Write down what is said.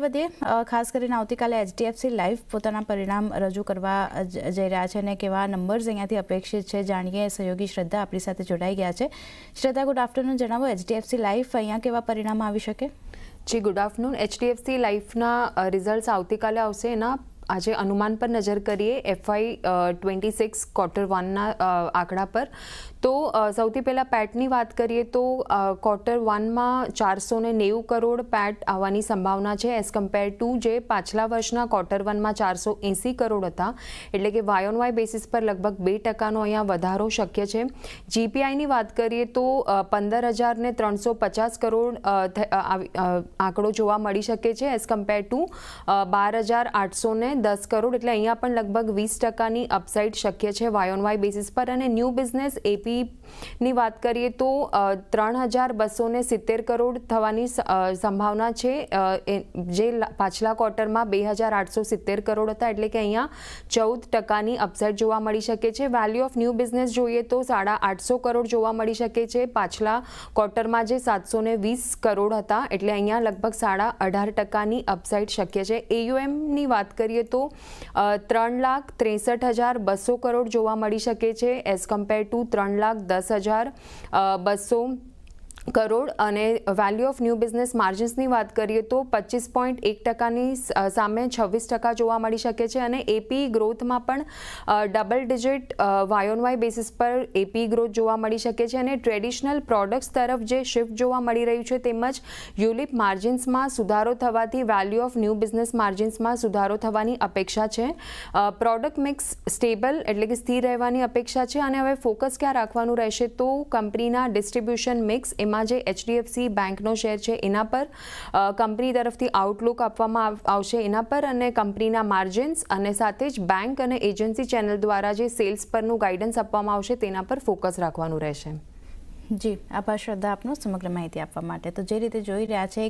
વધીએ, ખાસ કરીને આવતીકાલે HDFC લાઈફ પોતાના પરિણામ રજૂ કરવા જઈ રહ્યા છે અને કેવા નંબર્સ અહીંયાથી અપેક્ષિત છે જાણીએ. સહયોગી શ્રદ્ધા આપણી સાથે જોડાઈ ગયા છે. શ્રદ્ધા, ગુડ આફ્ટરનૂન. જણાવો, HDFC લાઈફ અહીંયા કેવા પરિણામ આવી શકે? જી, ગુડ આફ્ટરનૂન. HDFC લાઈફના રિઝલ્ટ્સ આવતીકાલે આવશે. એના આજે અનુમાન પર નજર કરીએ FY26 Q1ના આંકડા પર. તો સૌથી પહેલાં પેટની વાત કરીએ તો Q1માં 490 કરોડ પેટ આવવાની સંભાવના છે એઝ કમ્પેર ટુ જે પાછલા વર્ષના Q1માં 480 કરોડ હતા. એટલે કે વાય ઓન વાય બેસિસ પર લગભગ 2% અહીંયા વધારો શક્ય છે. GPIની વાત કરીએ તો 15,350 કરોડ આંકડો જોવા મળી શકે છે એઝ કમ્પેર ટુ 12,810 કરોડ. એટલે અહીંયા પણ લગભગ 20%ની અપસાઇડ શક્ય છે વાય ઓન વાય બેસિસ પર. અને ન્યૂ બિઝનેસ AP ની વાત કરીએ તો 3,270 કરોડ થવાની સંભાવના છે, જે પાછલા ક્વાર્ટરમાં 2,870 કરોડ હતા. એટલે કે અહીંયા 14%ની અપસાઇડ જોવા મળી શકે છે. વેલ્યુ ઓફ ન્યૂ બિઝનેસ જોઈએ તો 850 કરોડ જોવા મળી શકે છે, પાછલા ક્વાર્ટરમાં જે 720 કરોડ હતા. એટલે અહીંયા લગભગ 18.5%ની અપસાઇડ શક્ય છે. AUMની વાત કરીએ તો 3,63,200 કરોડ જોવા મળી શકે છે એઝ કમ્પેર ટુ 3,10,200 કરોડ. અને વેલ્યુ ઓફ ન્યૂ બિઝનેસ માર્જિન્સની વાત કરીએ તો 25.1%ની સામે 26% જોવા મળી શકે છે. અને AP ગ્રોથમાં પણ double digit Y on Y basis પર AP ગ્રોથ જોવા મળી શકે છે. અને ટ્રેડિશનલ પ્રોડક્ટ્સ તરફ જે શિફ્ટ જોવા મળી રહ્યું છે, તેમજ યુલિપ માર્જિન્સમાં સુધારો થવાથી વેલ્યુ ઓફ ન્યૂ બિઝનેસ માર્જિન્સમાં સુધારો થવાની અપેક્ષા છે. પ્રોડક્ટ મિક્સ સ્ટેબલ એટલે કે સ્થિર રહેવાની અપેક્ષા છે. અને હવે ફોકસ ક્યાં રાખવાનું રહેશે તો કંપનીના ડિસ્ટ્રીબ્યુશન મિક્સ, એમાં જે HDFC બેંકનો શેર છે એના પર, કંપની તરફથી આઉટલુક આપવામાં આવશે એના પર, અને કંપનીના માર્જિન્સ, અને સાથે જ બેંક અને એજન્સી ચેનલ દ્વારા જે સેલ્સ પરનું ગાઈડન્સ આપવામાં આવશે તેના પર ફોકસ રાખવાનું રહેશે. જી, આભાર શ્રદ્ધા આપનો સમગ્ર માહિતી આપવા માટે. તો જે રીતે જોઈ રહ્યા છે